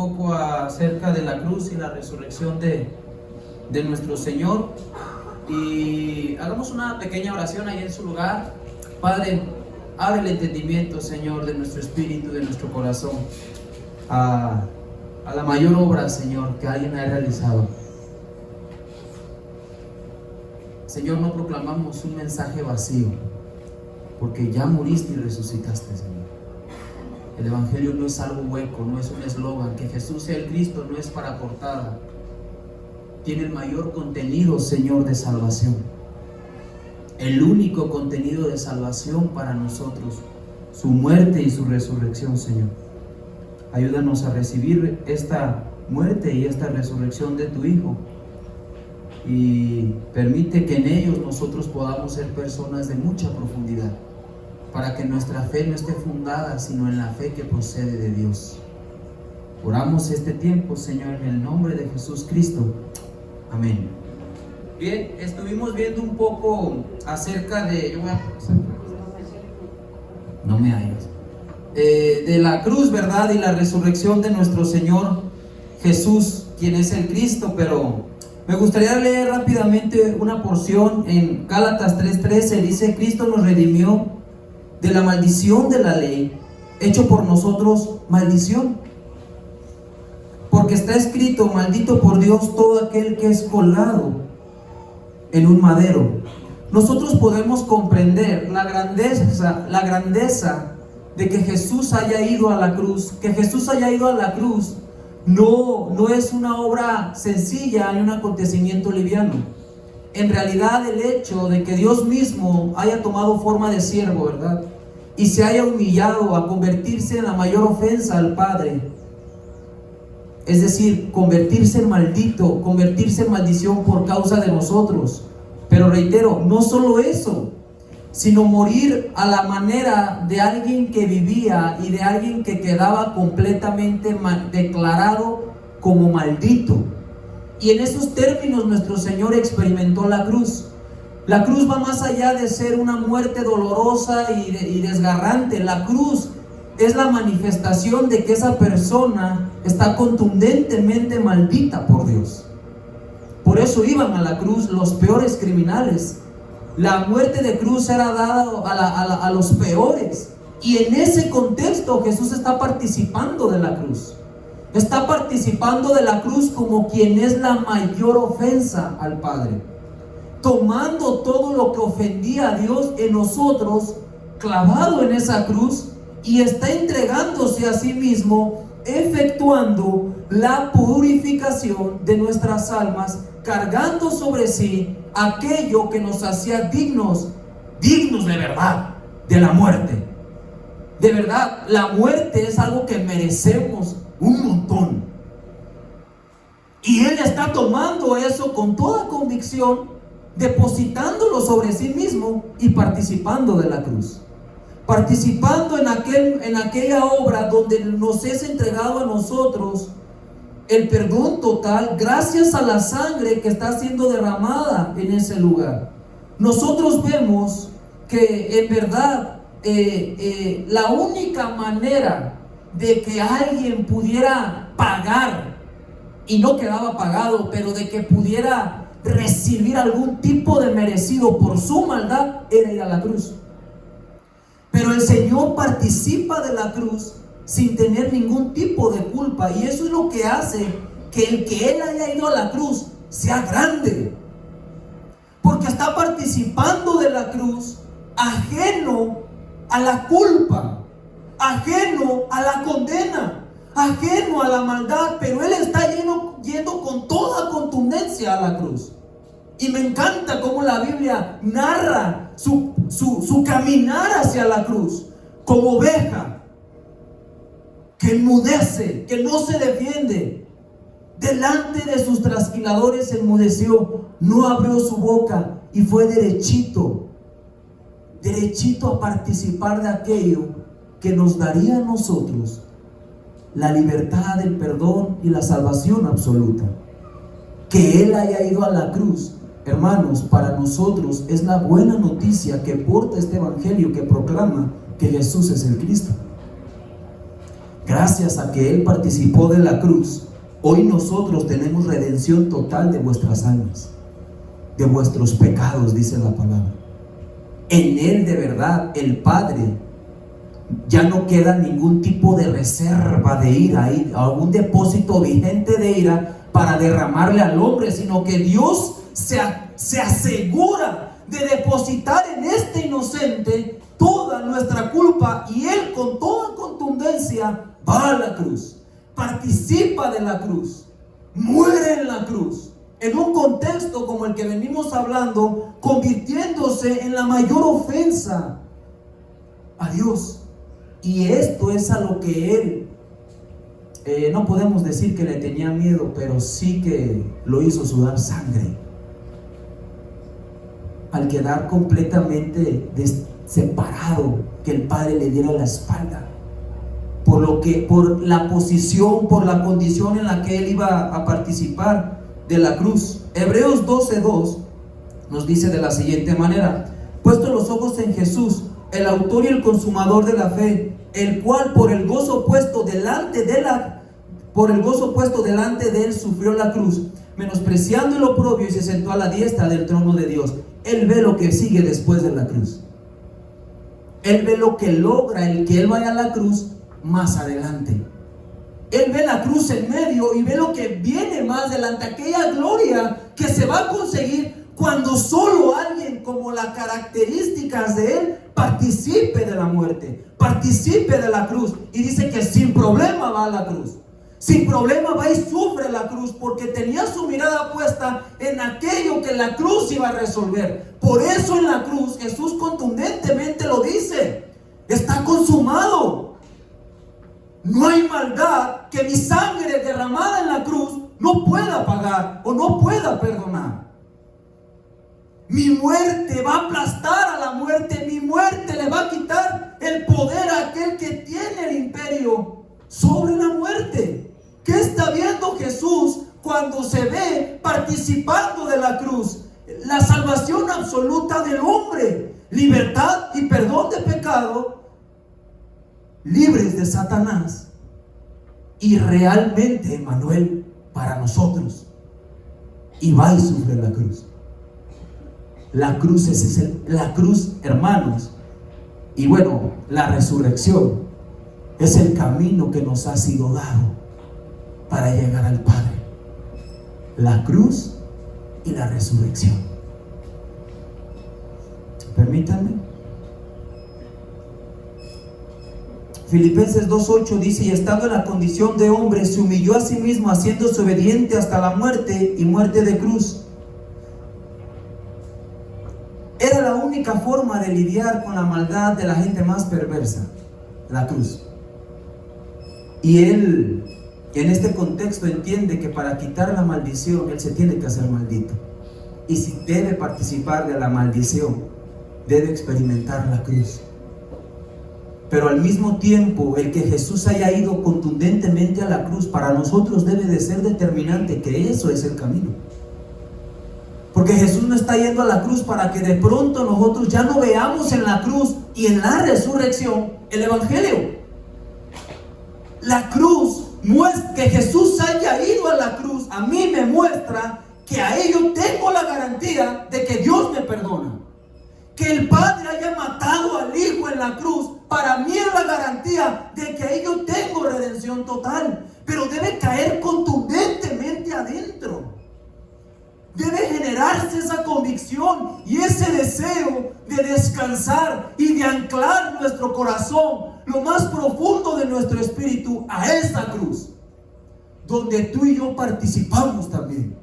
poco acerca de la cruz y la resurrección de nuestro Señor. Y hagamos una pequeña oración ahí en su lugar. Padre, abre el entendimiento, Señor, de nuestro espíritu, de nuestro corazón, a la mayor obra, Señor, que alguien ha realizado. Señor, no proclamamos un mensaje vacío, porque ya muriste y resucitaste, Señor. El Evangelio no es algo hueco, no es un eslogan. Que Jesús sea el Cristo no es para portada. Tiene el mayor contenido, Señor, de salvación. El único contenido de salvación para nosotros. Su muerte y su resurrección, Señor. Ayúdanos a recibir esta muerte y esta resurrección de tu Hijo. Y permite que en ellos nosotros podamos ser personas de mucha profundidad, para que nuestra fe no esté fundada, sino en la fe que procede de Dios. Oramos este tiempo, Señor, en el nombre de Jesús Cristo. Amén. Bien, estuvimos viendo un poco acerca de... No me hallas. De la cruz, ¿verdad? Y la resurrección de nuestro Señor Jesús, quien es el Cristo, pero me gustaría leer rápidamente una porción en Gálatas 3:13. Dice: Cristo nos redimió de la maldición de la ley, hecho por nosotros maldición, porque está escrito: maldito por Dios todo aquel que es colgado en un madero. Nosotros podemos comprender la grandeza de que Jesús haya ido a la cruz. Que Jesús haya ido a la cruz no es una obra sencilla ni un acontecimiento liviano. En realidad, el hecho de que Dios mismo haya tomado forma de siervo, ¿verdad?, y se haya humillado a convertirse en la mayor ofensa al Padre, es decir, convertirse en maldito, convertirse en maldición por causa de nosotros. Pero reitero, no solo eso, sino morir a la manera de alguien que vivía y de alguien que quedaba completamente declarado como maldito. Y en esos términos nuestro Señor experimentó la cruz. La cruz va más allá de ser una muerte dolorosa y desgarrante. La cruz es la manifestación de que esa persona está contundentemente maldita por Dios. Por eso iban a la cruz los peores criminales. La muerte de cruz era dada a los peores. Y en ese contexto Jesús está participando de la cruz. Está participando de la cruz como quien es la mayor ofensa al Padre, tomando todo lo que ofendía a Dios en nosotros, clavado en esa cruz, y está entregándose a sí mismo, efectuando la purificación de nuestras almas, cargando sobre sí aquello que nos hacía dignos de verdad de la muerte. De verdad, la muerte es algo que merecemos un montón. Y Él está tomando eso con toda convicción, depositándolo sobre sí mismo y participando de la cruz. Participando en aquella obra donde nos es entregado a nosotros el perdón total, gracias a la sangre que está siendo derramada en ese lugar. Nosotros vemos que en verdad la única manera de que alguien pudiera pagar, y no quedaba pagado, pero de que pudiera recibir algún tipo de merecido por su maldad, era ir a la cruz. Pero el Señor participa de la cruz sin tener ningún tipo de culpa, y eso es lo que hace que el que Él haya ido a la cruz sea grande, porque está participando de la cruz ajeno a la culpa, ajeno a la condena, ajeno a la maldad, pero Él está yendo con toda contundencia a la cruz. Y me encanta cómo la Biblia narra su caminar hacia la cruz, como oveja que enmudece, que no se defiende. Delante de sus trasquiladores enmudeció, no abrió su boca y fue derechito a participar de aquello que nos daría a nosotros la libertad, el perdón y la salvación absoluta. Que Él haya ido a la cruz, hermanos, para nosotros es la buena noticia que porta este evangelio, que proclama que Jesús es el Cristo. gracias a que Él participó de la cruz, hoy nosotros tenemos redención total de vuestras almas, de vuestros pecados, dice la palabra. En Él de verdad, el Padre, ya no queda ningún tipo de reserva de ira, algún depósito vigente de ira para derramarle al hombre, sino que Dios se asegura de depositar en este inocente toda nuestra culpa, y Él con toda contundencia va a la cruz, participa de la cruz, muere en la cruz, en un contexto como el que venimos hablando, convirtiéndose en la mayor ofensa a Dios. Y esto es a lo que Él, no podemos decir que le tenía miedo, pero sí que lo hizo sudar sangre al quedar completamente separado, que el Padre le diera la espalda, por la posición, por la condición en la que Él iba a participar de la cruz. Hebreos 12:2 nos dice de la siguiente manera: puesto los ojos en Jesús, el autor y el consumador de la fe, el cual por el gozo puesto delante de él sufrió la cruz, menospreciando el oprobio, y se sentó a la diestra del trono de Dios. Él ve lo que sigue después de la cruz. Él ve lo que logra el que Él vaya a la cruz más adelante. Él ve la cruz en medio y ve lo que viene más adelante, aquella gloria que se va a conseguir cuando solo alguien como las características de Él participe de la muerte, participe de la cruz. Y dice que sin problema va a la cruz, sin problema va y sufre la cruz, porque tenía su mirada puesta en aquello que la cruz iba a resolver. Por eso en la cruz Jesús contundentemente lo dice: está consumado. No hay maldad que mi sangre derramada en la cruz no pueda pagar o no pueda perdonar. Mi muerte va a aplastar a la muerte. Mi muerte le va a quitar el poder a aquel que tiene el imperio sobre la muerte. ¿Qué está viendo Jesús cuando se ve participando de la cruz? La salvación absoluta del hombre, libertad y perdón de pecado, libres de Satanás, y realmente Emmanuel para nosotros. Y va y sufre la cruz. La cruz la cruz, hermanos, y bueno, la resurrección es el camino que nos ha sido dado para llegar al Padre. La cruz y la resurrección. Permítanme. Filipenses 2:8 dice: y estando en la condición de hombre, se humilló a sí mismo, haciéndose obediente hasta la muerte, y muerte de cruz. Era la única forma de lidiar con la maldad de la gente más perversa, la cruz. Y Él, en este contexto, entiende que para quitar la maldición, Él se tiene que hacer maldito. Y si debe participar de la maldición, debe experimentar la cruz. Pero al mismo tiempo, el que Jesús haya ido contundentemente a la cruz, para nosotros debe de ser determinante que eso es el camino. Porque Jesús no está yendo a la cruz para que de pronto nosotros ya no veamos en la cruz y en la resurrección el Evangelio. La cruz, que Jesús haya ido a la cruz, a mí me muestra que a ello tengo la garantía de que Dios me perdona. Que el Padre haya matado al Hijo en la cruz, para mí es la garantía de que a ello tengo redención total. Pero debe caer contundentemente adentro. Debe generarse esa convicción y ese deseo de descansar y de anclar nuestro corazón, lo más profundo de nuestro espíritu, a esa cruz, donde tú y yo participamos también.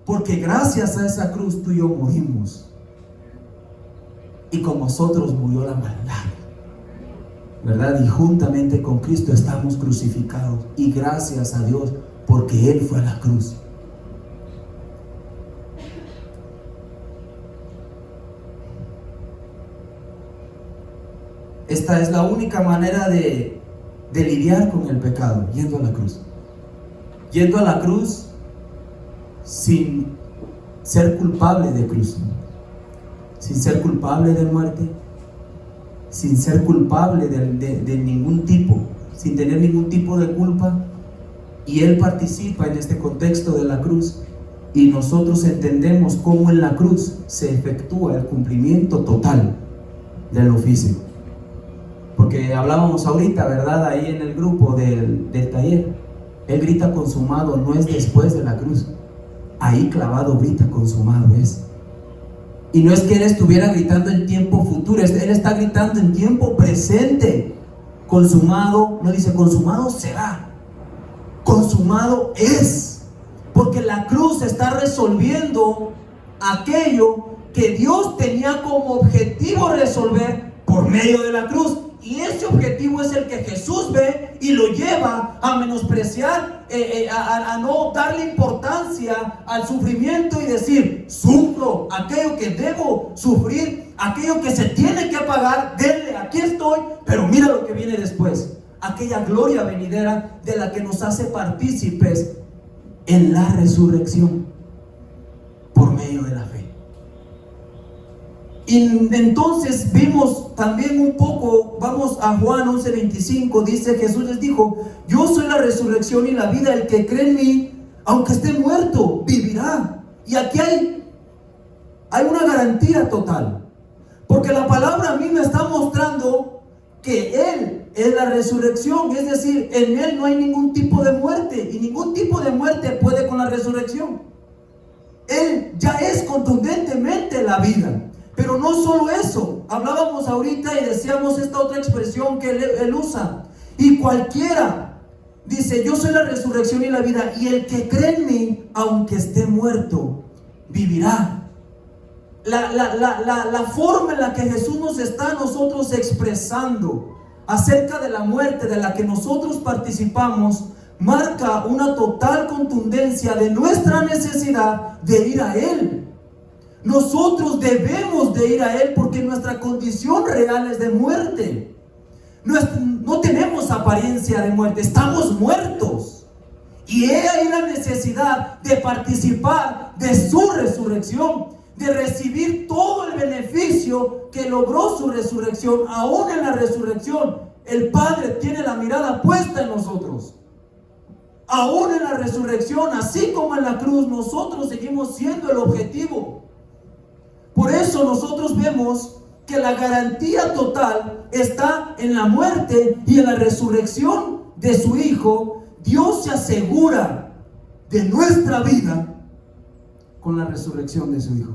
Porque gracias a esa cruz tú y yo morimos. Y con nosotros murió la maldad, ¿verdad? Y juntamente con Cristo estamos crucificados. Y gracias a Dios, porque Él fue a la cruz. Esta es la única manera de lidiar con el pecado, yendo a la cruz. Yendo a la cruz sin ser culpable de cruz, sin ser culpable de muerte, sin ser culpable de ningún tipo, sin tener ningún tipo de culpa, y Él participa en este contexto de la cruz, y nosotros entendemos cómo en la cruz se efectúa el cumplimiento total del oficio. Porque hablábamos ahorita, ¿verdad? Ahí en el grupo del taller, Él grita consumado, no es después de la cruz. Ahí clavado grita consumado es. Y no es que Él estuviera gritando en tiempo futuro, Él está gritando en tiempo presente. Consumado, no dice consumado será, consumado es. Porque la cruz está resolviendo aquello que Dios tenía como objetivo resolver por medio de la cruz. Y ese objetivo es el que Jesús ve y lo lleva a menospreciar, a no darle importancia al sufrimiento y decir, sufro aquello que debo sufrir, aquello que se tiene que pagar, denle, aquí estoy, pero mira lo que viene después, aquella gloria venidera de la que nos hace partícipes en la resurrección por medio de la fe. Y entonces vimos también un poco, vamos a Juan 11:25, dice Jesús les dijo, yo soy la resurrección y la vida, el que cree en mí, aunque esté muerto, vivirá. Y aquí hay una garantía total, porque la palabra a mí me está mostrando que Él es la resurrección, es decir, en Él no hay ningún tipo de muerte, y ningún tipo de muerte puede con la resurrección. Él ya es contundentemente la vida. Pero no solo eso, hablábamos ahorita y decíamos esta otra expresión que él usa, y cualquiera, dice, yo soy la resurrección y la vida, y el que cree en mí, aunque esté muerto, vivirá. La forma en la que Jesús nos está a nosotros expresando acerca de la muerte de la que nosotros participamos, marca una total contundencia de nuestra necesidad de ir a Él. Nosotros debemos de ir a Él porque nuestra condición real es de muerte. No tenemos apariencia de muerte, estamos muertos. Y he ahí la necesidad de participar de su resurrección, de recibir todo el beneficio que logró su resurrección. Aún en la resurrección, el Padre tiene la mirada puesta en nosotros. Aún en la resurrección, así como en la cruz, nosotros seguimos siendo el objetivo. Por eso nosotros vemos que la garantía total está en la muerte y en la resurrección de su Hijo. Dios se asegura de nuestra vida con la resurrección de su Hijo.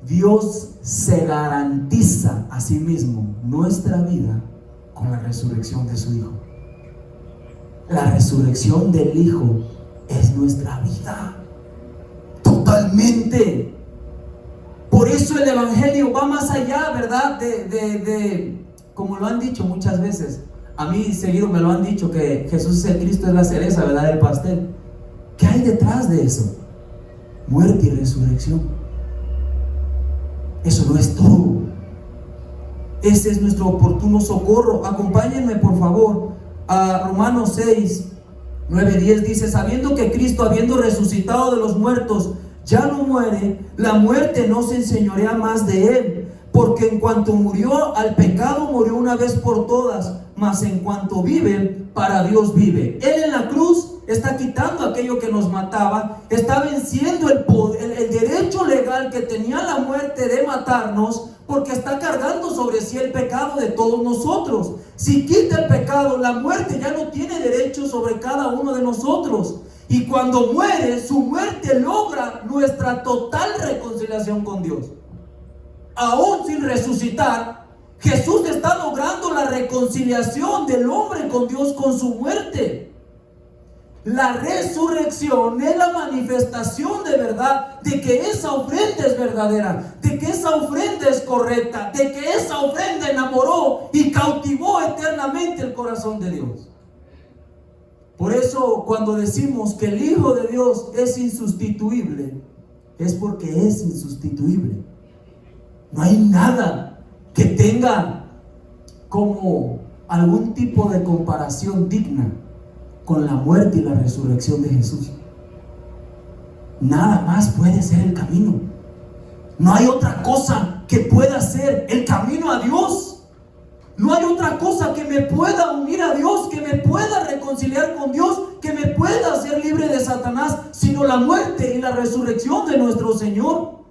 Dios se garantiza a sí mismo nuestra vida con la resurrección de su Hijo. La resurrección del Hijo es nuestra vida totalmente. Por eso el Evangelio va más allá, ¿verdad? De como lo han dicho muchas veces. A mí seguido me lo han dicho que Jesús es el Cristo, es la cereza, ¿verdad? Del pastel. ¿Qué hay detrás de eso? Muerte y resurrección. Eso no es todo. Ese es nuestro oportuno socorro. Acompáñenme por favor a Romanos 6, 9, 10. Dice, sabiendo que Cristo, habiendo resucitado de los muertos, ya no muere, la muerte no se enseñorea más de Él, porque en cuanto murió al pecado, murió una vez por todas, mas en cuanto vive, para Dios vive. Él en la cruz está quitando aquello que nos mataba, está venciendo el derecho legal que tenía la muerte de matarnos, porque está cargando sobre sí el pecado de todos nosotros. Si quita el pecado, la muerte ya no tiene derecho sobre cada uno de nosotros. Y cuando muere, su muerte logra nuestra total reconciliación con Dios. Aún sin resucitar, Jesús está logrando la reconciliación del hombre con Dios con su muerte. La resurrección es la manifestación de verdad de que esa ofrenda es verdadera, de que esa ofrenda es correcta, de que esa ofrenda enamoró y cautivó eternamente el corazón de Dios. Por eso cuando decimos que el Hijo de Dios es insustituible, es porque es insustituible. No hay nada que tenga como algún tipo de comparación digna con la muerte y la resurrección de Jesús. Nada más puede ser el camino. No hay otra cosa que pueda ser el camino a Dios. No hay otra cosa que me pueda unir a Dios, que me pueda reconciliar con Dios, que me pueda hacer libre de Satanás, sino la muerte y la resurrección de nuestro Señor.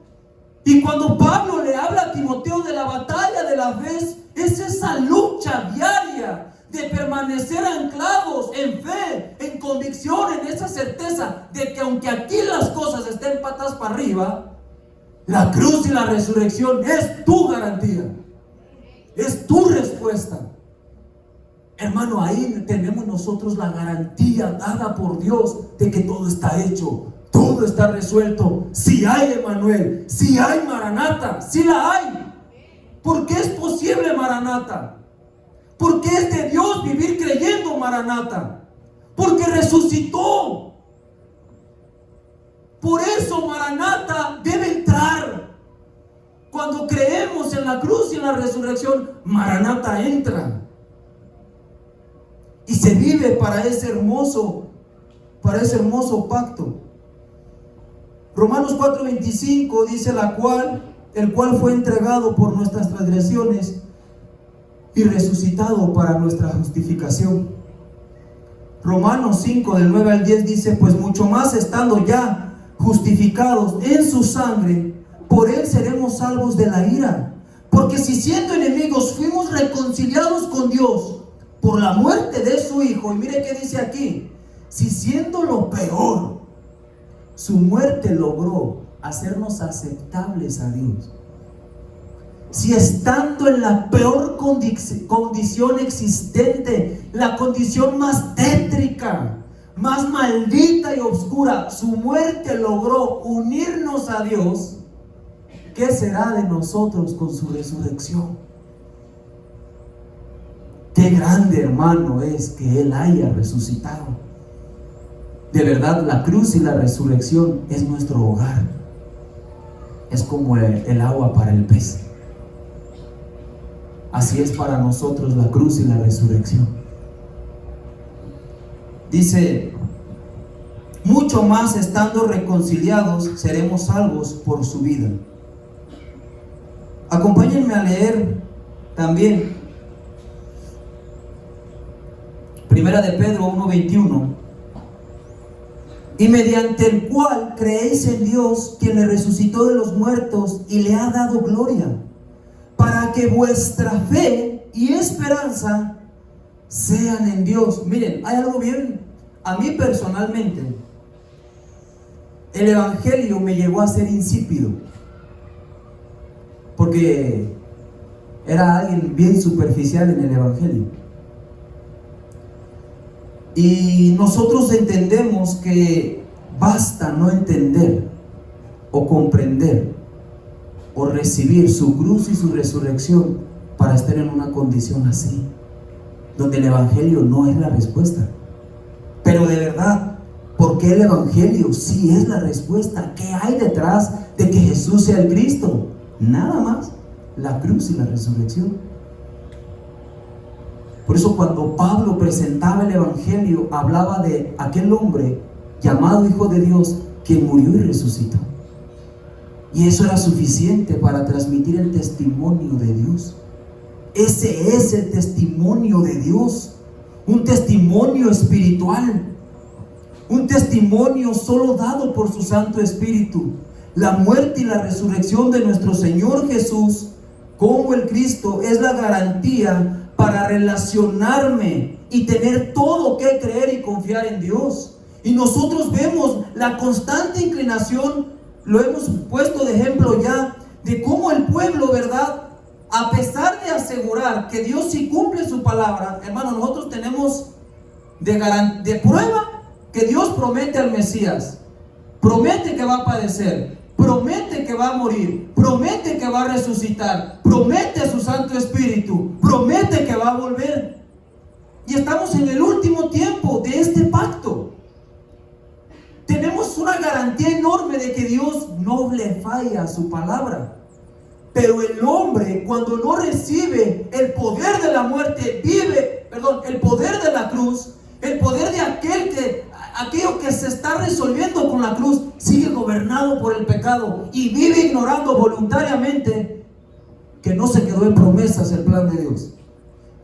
Y cuando Pablo le habla a Timoteo de la batalla de la fe, es esa lucha diaria de permanecer anclados en fe, en convicción, en esa certeza de que aunque aquí las cosas estén patas para arriba, la cruz y la resurrección es tu garantía, es tu respuesta. Hermano, ahí tenemos nosotros la garantía dada por Dios de que todo está hecho, todo está resuelto. Si hay Emmanuel, si hay Maranata, si la hay. ¿Por qué es posible Maranata? Porque es de Dios vivir creyendo Maranata, porque resucitó. Por eso Maranata debe entrar. Cuando creemos en la cruz y en la resurrección, Maranata entra y se vive para ese hermoso pacto. Romanos 4:25 dice: el cual fue entregado por nuestras transgresiones y resucitado para nuestra justificación. Romanos 5 del 9 al 10 dice: pues mucho más estando ya justificados en su sangre, por él seremos salvos de la ira. Porque si siendo enemigos fuimos reconciliados con Dios por la muerte de su Hijo, y mire qué dice aquí: si siendo lo peor, su muerte logró hacernos aceptables a Dios. Si estando en la peor condición existente, la condición más tétrica, más maldita y oscura, su muerte logró unirnos a Dios, ¿qué será de nosotros con su resurrección? Qué grande, hermano, es que Él haya resucitado. De verdad, la cruz y la resurrección es nuestro hogar. Es como el agua para el pez. Así es para nosotros la cruz y la resurrección. Dice: mucho más estando reconciliados seremos salvos por su vida. Acompáñenme a leer también Primera de Pedro 1:21. Y mediante el cual creéis en Dios, quien le resucitó de los muertos y le ha dado gloria, para que vuestra fe y esperanza sean en Dios. Miren, hay algo bien, a mí personalmente, el evangelio me llegó a ser insípido, porque era alguien bien superficial en el evangelio. Y nosotros entendemos que basta no entender o comprender o recibir su cruz y su resurrección para estar en una condición así, donde el evangelio no es la respuesta. Pero de verdad, ¿por qué el evangelio sí es la respuesta? ¿Qué hay detrás de que Jesús sea el Cristo? Nada más, la cruz y la resurrección. Por eso cuando Pablo presentaba el evangelio, hablaba de aquel hombre llamado Hijo de Dios que murió y resucitó. Y eso era suficiente para transmitir el testimonio de Dios. Ese es el testimonio de Dios, un testimonio espiritual, un testimonio solo dado por su Santo Espíritu. La muerte y la resurrección de nuestro Señor Jesús como el Cristo es la garantía para relacionarme y tener todo que creer y confiar en Dios. Y nosotros vemos la constante inclinación, lo hemos puesto de ejemplo ya, de cómo el pueblo, ¿verdad?, a pesar de asegurar que Dios sí cumple su palabra, hermano, nosotros tenemos de prueba que Dios promete al Mesías, promete que va a padecer, promete que va a morir, promete que va a resucitar, promete a su Santo Espíritu, promete que va a volver. Y estamos en el último tiempo de este pacto. Tenemos una garantía enorme de que Dios no le falla a su palabra. Pero el hombre, cuando no recibe el poder de la muerte, el poder de la cruz, el poder de aquello que se está resolviendo con la cruz, sigue gobernado por el pecado y vive ignorando voluntariamente que no se quedó en promesas el plan de Dios.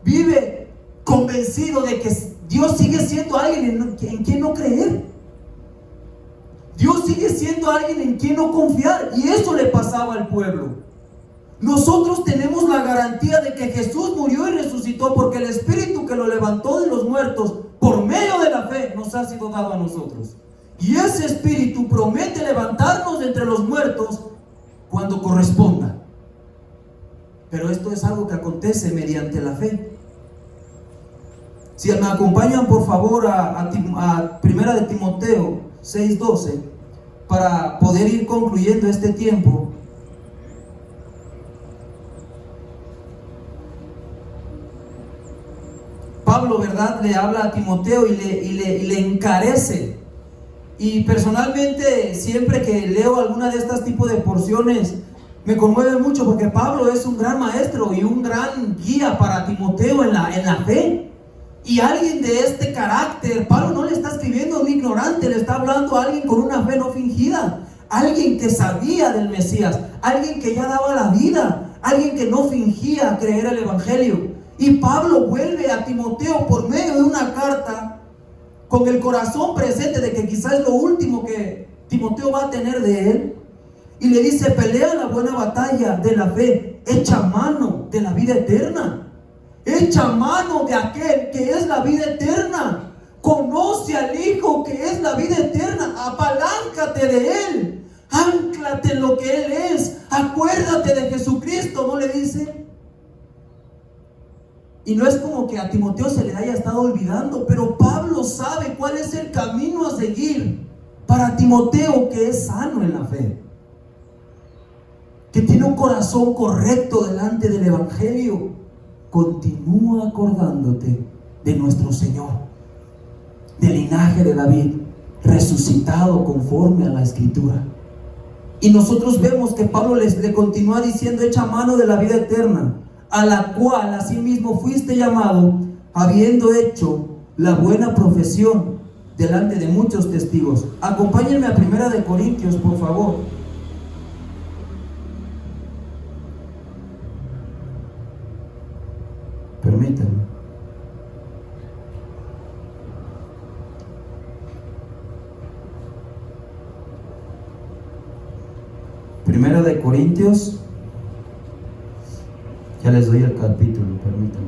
vive convencido de que Dios sigue siendo alguien en quien no creer. Dios sigue siendo alguien en quien no confiar. Y eso le pasaba al pueblo. Nosotros tenemos la garantía de que Jesús murió y resucitó, porque el Espíritu que lo levantó de los muertos por medio de la fe nos ha sido dado a nosotros. Y ese Espíritu promete levantarnos de entre los muertos cuando corresponda. Pero esto es algo que acontece mediante la fe. Si me acompañan por favor a Primera de Timoteo 6:12 para poder ir concluyendo este tiempo. Pablo, ¿verdad?, le habla a Timoteo y le encarece. Y personalmente, siempre que leo alguna de estas tipos de porciones, me conmueve mucho, porque Pablo es un gran maestro y un gran guía para Timoteo en la fe. Y alguien de este carácter, Pablo no le está escribiendo a un ignorante, le está hablando a alguien con una fe no fingida, alguien que sabía del Mesías, alguien que ya daba la vida, alguien que no fingía creer el Evangelio. Y Pablo vuelve a Timoteo por medio de una carta con el corazón presente de que quizás es lo último que Timoteo va a tener de él, y le dice: pelea la buena batalla de la fe, echa mano de la vida eterna, echa mano de aquel que es la vida eterna, conoce al Hijo que es la vida eterna, apaláncate de él, ánclate en lo que él es, acuérdate de Jesucristo, ¿no le dice? Y no es como que a Timoteo se le haya estado olvidando, pero Pablo sabe cuál es el camino a seguir para Timoteo, que es sano en la fe, que tiene un corazón correcto delante del Evangelio. Continúa acordándote de nuestro Señor, del linaje de David, resucitado conforme a la Escritura. Y nosotros vemos que Pablo le continúa diciendo: echa mano de la vida eterna, a la cual asimismo fuiste llamado, habiendo hecho la buena profesión delante de muchos testigos. Acompáñenme a Primera de Corintios, por favor. Permítanme. Primera de Corintios. Ya les doy el capítulo, permítanme.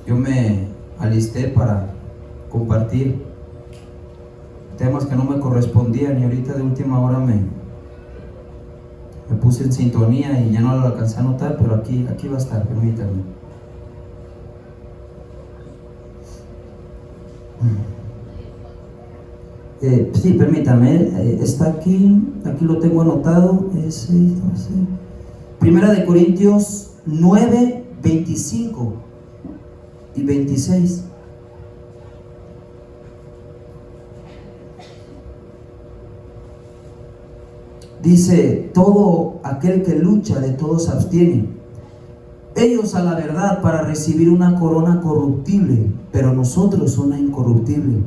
Yo me alisté para compartir temas que no me correspondían, y ahorita de última hora me puse en sintonía y ya no lo alcancé a notar, pero aquí va a estar, permítanme. Sí, permítame, está aquí lo tengo anotado. Primera de Corintios 9, 25 y 26. Dice: todo aquel que lucha, de todo se abstiene. Ellos a la verdad para recibir una corona corruptible, pero nosotros una incorruptible.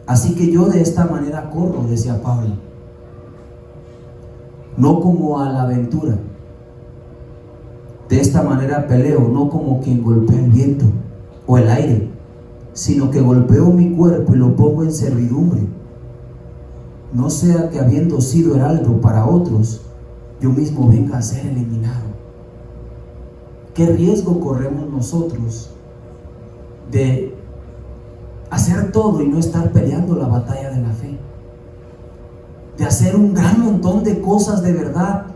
Así que yo de esta manera corro, decía Pablo, no como a la aventura. De esta manera peleo, no como quien golpea el viento o el aire, sino que golpeo mi cuerpo y lo pongo en servidumbre. No sea que, habiendo sido heraldo para otros, yo mismo venga a ser eliminado. ¿Qué riesgo corremos nosotros de hacer todo y no estar peleando la batalla de la fe? De hacer un gran montón de cosas de verdad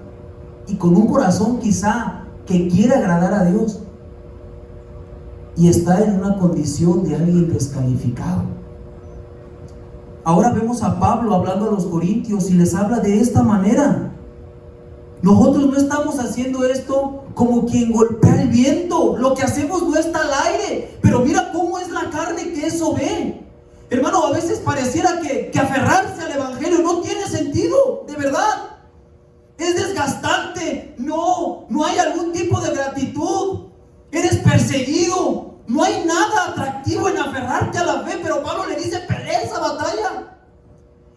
y con un corazón quizá que quiere agradar a Dios, y estar en una condición de alguien descalificado. Ahora vemos a Pablo hablando a los corintios y les habla de esta manera: nosotros no estamos haciendo esto como quien golpea el viento. Lo que hacemos no está al aire, pero mira cómo es la carne que eso ve. Hermano, a veces pareciera que aferrarse al Evangelio no tiene sentido, de verdad. Es desgastante, no hay algún tipo de gratitud. Eres perseguido, No hay nada atractivo en aferrarte a la fe, pero Pablo le dice: pelea esa batalla.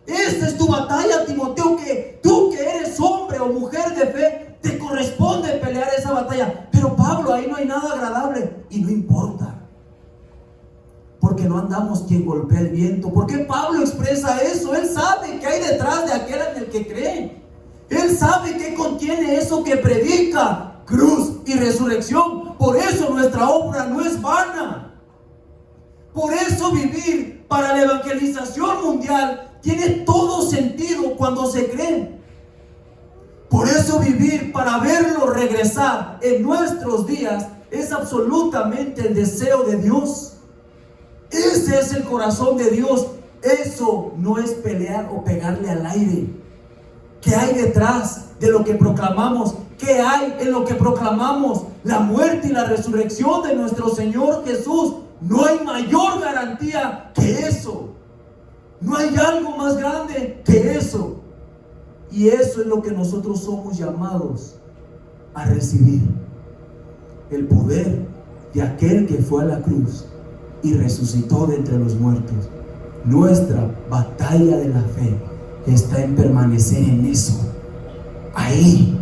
Esta es tu batalla, Timoteo, que tú, que eres hombre o mujer de fe, te corresponde pelear esa batalla. Pero Pablo, ahí no hay nada agradable, y no importa, porque no andamos quien golpea el viento. ¿Por qué Pablo expresa eso? Él sabe que hay detrás de aquel en el que cree. Él sabe que contiene eso que predica: cruz y resurrección. Por eso nuestra obra no es vana. Por eso vivir para la evangelización mundial tiene todo sentido cuando se cree. Por eso vivir para verlo regresar en nuestros días es absolutamente el deseo de Dios. Ese es el corazón de Dios. Eso no es pelear o pegarle al aire. ¿Qué hay detrás de lo que proclamamos? ¿Qué hay en lo que proclamamos? La muerte y la resurrección de nuestro Señor Jesús. No hay mayor garantía que eso. No hay algo más grande que eso. Y eso es lo que nosotros somos llamados a recibir: el poder de aquel que fue a la cruz y resucitó de entre los muertos. Nuestra batalla de la fe está en permanecer en eso. Ahí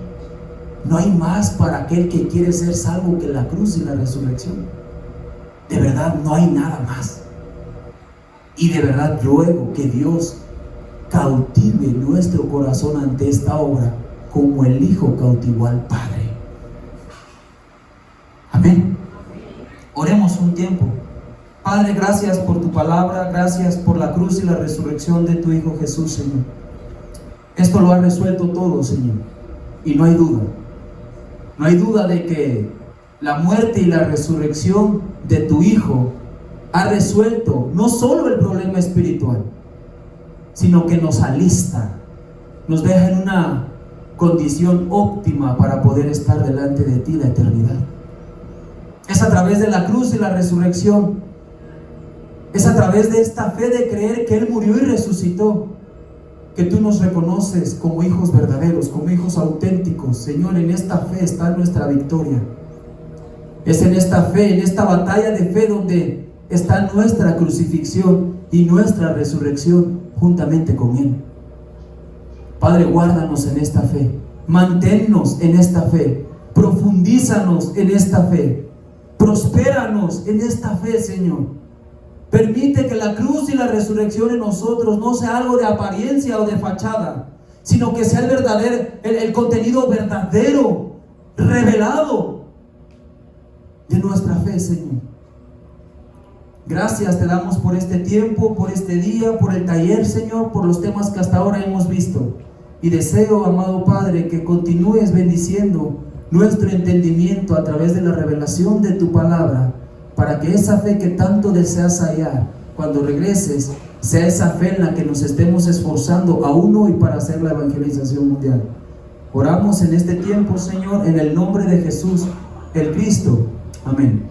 no hay más para aquel que quiere ser salvo que la cruz y la resurrección. De verdad, no hay nada más. Y de verdad ruego que Dios cautive nuestro corazón ante esta obra, como el Hijo cautivó al Padre. Amén. Oremos un tiempo. Padre, gracias por tu palabra, gracias por la cruz y la resurrección de tu Hijo Jesús, Señor. Esto lo ha resuelto todo, Señor, y no hay duda de que la muerte y la resurrección de tu Hijo ha resuelto no solo el problema espiritual, sino que nos alista, nos deja en una condición óptima para poder estar delante de ti la eternidad. Es a través de la cruz y la resurrección, es a través de esta fe de creer que Él murió y resucitó, que tú nos reconoces como hijos verdaderos, como hijos auténticos. Señor, en esta fe está nuestra victoria. Es en esta fe, en esta batalla de fe, donde está nuestra crucifixión y nuestra resurrección juntamente con Él. Padre, guárdanos en esta fe, manténnos en esta fe, profundízanos en esta fe, prospéranos en esta fe, Señor. Permite que la cruz y la resurrección en nosotros no sea algo de apariencia o de fachada, sino que sea el contenido verdadero, revelado de nuestra fe, Señor. Gracias te damos por este tiempo, por este día, por el taller, Señor, por los temas que hasta ahora hemos visto. Y deseo, amado Padre, que continúes bendiciendo nuestro entendimiento a través de la revelación de tu palabra, para que esa fe que tanto deseas hallar cuando regreses sea esa fe en la que nos estemos esforzando aún hoy para hacer la evangelización mundial. Oramos en este tiempo, Señor, en el nombre de Jesús, el Cristo. Amén.